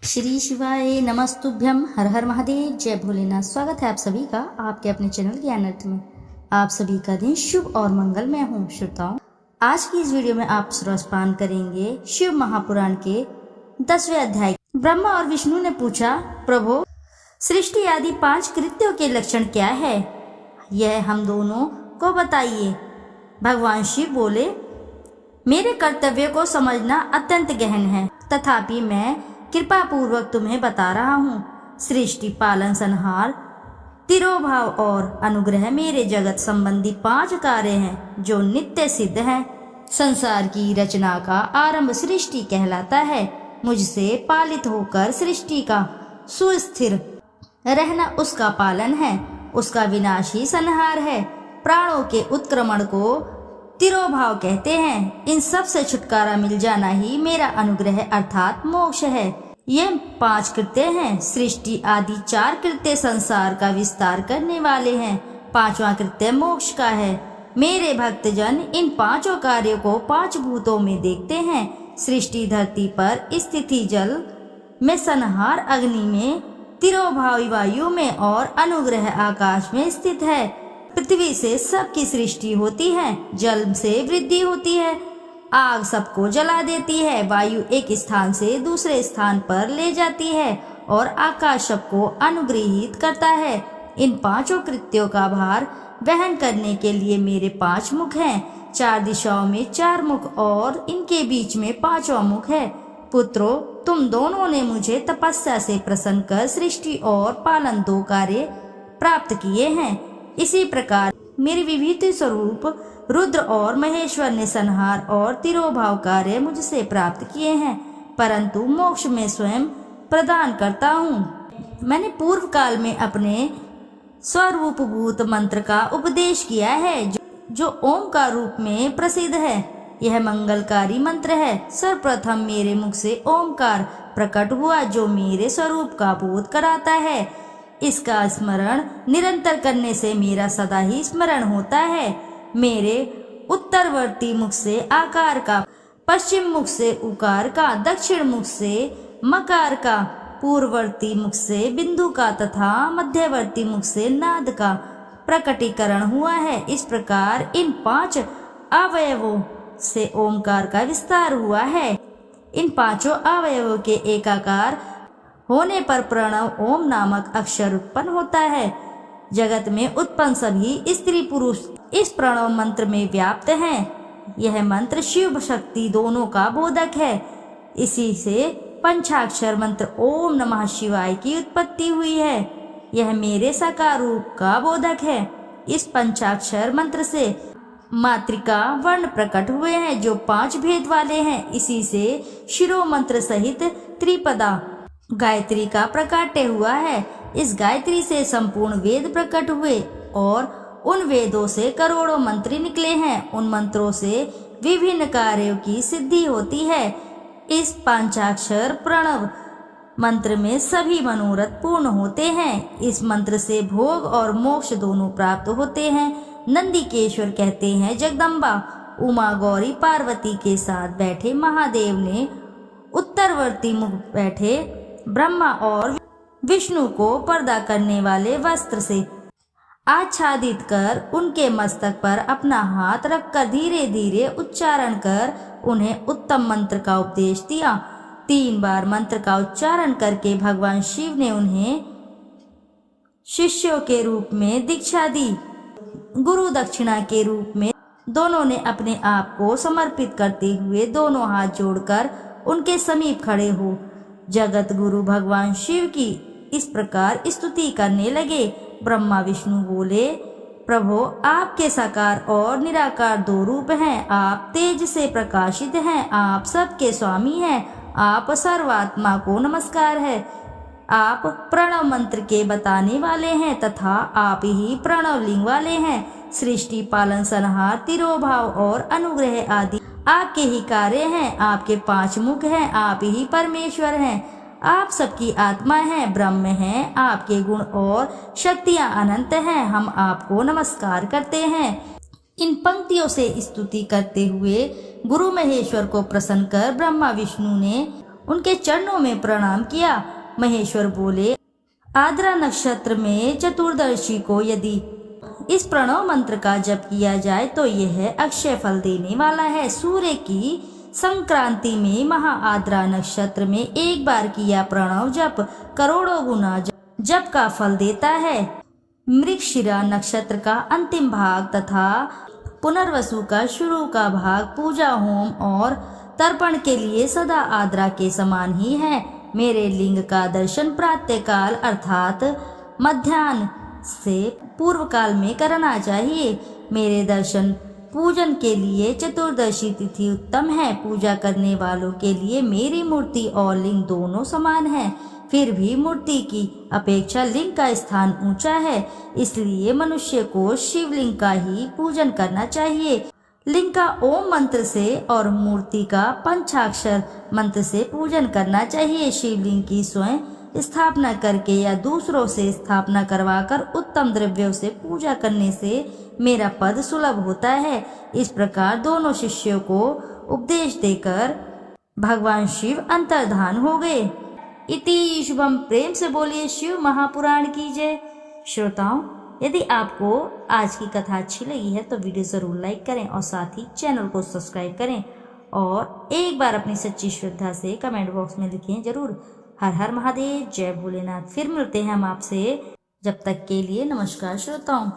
श्री शिवाय नमस्तुभ्यम। हर हर महादेव, जय भोलेनाथ। स्वागत है आप सभी का आपके अपने चैनल ज्ञान अर्थ में। आप सभी का दिन शुभ और मंगलमय हो। श्रोताओं, आज की इस वीडियो में आप सुरसपान करेंगे शिव महापुराण के 10वें अध्याय। ब्रह्मा और विष्णु ने पूछा, प्रभु सृष्टि आदि 5 कृत्यों के लक्षण क्या है, यह हम दोनों को बताइए। भगवान शिव बोले, मेरे कर्तव्य को समझना अत्यंत गहन है, तथापि मैं कृपा पूर्वक तुम्हें बता रहा हूँ। सृष्टि, पालन, संहार, तिरोभाव और अनुग्रह मेरे जगत संबंधी 5 कार्य हैं जो नित्य सिद्ध हैं। संसार की रचना का आरंभ सृष्टि कहलाता है। मुझसे पालित होकर सृष्टि का सुस्थिर रहना उसका पालन है, उसका विनाश ही संहार है। प्राणों के उत्क्रमण को तिरोभाव कहते हैं। इन सब से छुटकारा मिल जाना ही मेरा अनुग्रह अर्थात मोक्ष है। ये 5 कृत्य हैं। सृष्टि आदि 4 कृत्य संसार का विस्तार करने वाले हैं। 5वां कृत्य मोक्ष का है। मेरे भक्तजन इन 5 कार्यों को 5 भूतों में देखते हैं। सृष्टि धरती पर, स्थिति जल में, संहार अग्नि में, तिरोभाव वायु में और अनुग्रह आकाश में स्थित है। पृथ्वी से सबकी सृष्टि होती है, जल से वृद्धि होती है, आग सबको जला देती है, वायु एक स्थान से दूसरे स्थान पर ले जाती है और आकाश सबको अनुग्रहित करता है। इन 5 कृत्यों का भार वहन करने के लिए मेरे 5 मुख हैं। 4 दिशाओं में 4 मुख और इनके बीच में 5वां मुख है। पुत्रों, तुम दोनों ने मुझे तपस्या से प्रसन्न कर सृष्टि और पालन 2 कार्य प्राप्त किए हैं। इसी प्रकार मेरे विभूति स्वरूप रुद्र और महेश्वर ने संहार और तिरोभाव कार्य मुझसे प्राप्त किए हैं, परंतु मोक्ष में स्वयं प्रदान करता हूँ। मैंने पूर्व काल में अपने स्वरूप भूत मंत्र का उपदेश किया है, जो ओम का रूप में प्रसिद्ध है। यह मंगलकारी मंत्र है। सर्वप्रथम मेरे मुख से ओमकार प्रकट हुआ, जो मेरे स्वरूप का बोध कराता है। इसका स्मरण निरंतर करने से मेरा सदा ही स्मरण होता है। मेरे उत्तरवर्ती मुख से आकार का, पश्चिम मुख से उकार का, दक्षिण मुख से मकार का, पूर्ववर्ती मुख से बिंदु का तथा मध्यवर्ती मुख से नाद का प्रकटीकरण हुआ है। इस प्रकार इन 5 अवयवों से ओमकार का विस्तार हुआ है। इन 5 अवयवों के एकाकार होने पर प्रणव ओम नामक अक्षर उत्पन्न होता है। जगत में उत्पन्न सभी स्त्री पुरुष इस प्रणव मंत्र में व्याप्त हैं। यह मंत्र शिव शक्ति दोनों का बोधक है। इसी से पंचाक्षर मंत्र ओम नमः शिवाय की उत्पत्ति हुई है। यह मेरे साकार रूप का बोधक है। इस पंचाक्षर मंत्र से मातृका वर्ण प्रकट हुए हैं, जो 5 भेद वाले हैं। इसी से शिरो मंत्र सहित त्रिपदा गायत्री का प्रकाट्य हुआ है। इस गायत्री से संपूर्ण वेद प्रकट हुए और उन वेदों से करोड़ों मंत्र निकले हैं। उन मंत्रों से विभिन्न कार्यों की सिद्धि होती है। इस पंचाक्षर प्रणव मंत्र में सभी मनोरथ पूर्ण होते हैं। इस मंत्र से भोग और मोक्ष दोनों प्राप्त होते हैं। नंदिकेश्वर कहते हैं, जगदम्बा उमा गौरी पार्वती के साथ बैठे महादेव ने उत्तरवर्ती मुख बैठे ब्रह्मा और विष्णु को पर्दा करने वाले वस्त्र से आच्छादित कर उनके मस्तक पर अपना हाथ रखकर धीरे धीरे उच्चारण कर उन्हें उत्तम मंत्र का उपदेश दिया। 3 बार मंत्र का उच्चारण करके भगवान शिव ने उन्हें शिष्यों के रूप में दीक्षा दी। गुरु दक्षिणा के रूप में दोनों ने अपने आप को समर्पित करते हुए दोनों हाथ जोड़कर उनके समीप खड़े हो जगत गुरु भगवान शिव की इस प्रकार स्तुति करने लगे। ब्रह्मा विष्णु बोले, प्रभु आपके साकार और निराकार 2 रूप हैं। आप तेज से प्रकाशित हैं, आप सबके स्वामी हैं, आप सर्वात्मा को नमस्कार है। आप प्रणव मंत्र के बताने वाले हैं तथा आप ही प्रणव लिंग वाले हैं। सृष्टि, पालन, संहार, तिरोभाव और अनुग्रह आदि आपके ही कार्य हैं। आपके 5 मुख हैं, आप ही परमेश्वर हैं। आप सबकी आत्मा हैं, ब्रह्म हैं। आपके गुण और शक्तियां अनंत हैं। हम आपको नमस्कार करते हैं। इन पंक्तियों से स्तुति करते हुए गुरु महेश्वर को प्रसन्न कर ब्रह्मा विष्णु ने उनके चरणों में प्रणाम किया। महेश्वर बोले, आद्रा नक्षत्र में चतुर्दशी को यदि इस प्रणव मंत्र का जप किया जाए तो यह अक्षय फल देने वाला है। सूर्य की संक्रांति में महा आद्रा नक्षत्र में एक बार किया प्रणव जप करोड़ों गुना जप का फल देता है। मृगशिरा नक्षत्र का अंतिम भाग तथा पुनर्वसु का शुरू का भाग पूजा होम और तर्पण के लिए सदा आद्रा के समान ही है। मेरे लिंग का दर्शन प्रातःकाल अर्थात मध्याह्न से पूर्व काल में करना चाहिए। मेरे दर्शन पूजन के लिए चतुर्दशी तिथि उत्तम है। पूजा करने वालों के लिए मेरी मूर्ति और लिंग दोनों समान है। फिर भी मूर्ति की अपेक्षा लिंग का स्थान ऊंचा है, इसलिए मनुष्य को शिवलिंग का ही पूजन करना चाहिए। लिंग का ओम मंत्र से और मूर्ति का पंचाक्षर मंत्र से पूजन करना चाहिए। शिवलिंग की स्वयं स्थापना करके या दूसरों से स्थापना करवाकर उत्तम द्रव्यों से पूजा करने से मेरा पद सुलभ होता है। इस प्रकार दोनों शिष्यों को उपदेश देकर भगवान शिव अंतर्धान हो गए। इति शुभम। प्रेम से बोलिए शिव महापुराण की जय। श्रोताओं, यदि आपको आज की कथा अच्छी लगी है तो वीडियो ज़रूर लाइक करें और साथ ही चैनल को सब्सक्राइब करें और एक बार अपनी सच्ची श्रद्धा से कमेंट बॉक्स में लिखें जरूर। हर हर महादेव, जय भोलेनाथ। फिर मिलते हैं हम आपसे, जब तक के लिए नमस्कार श्रोताओं।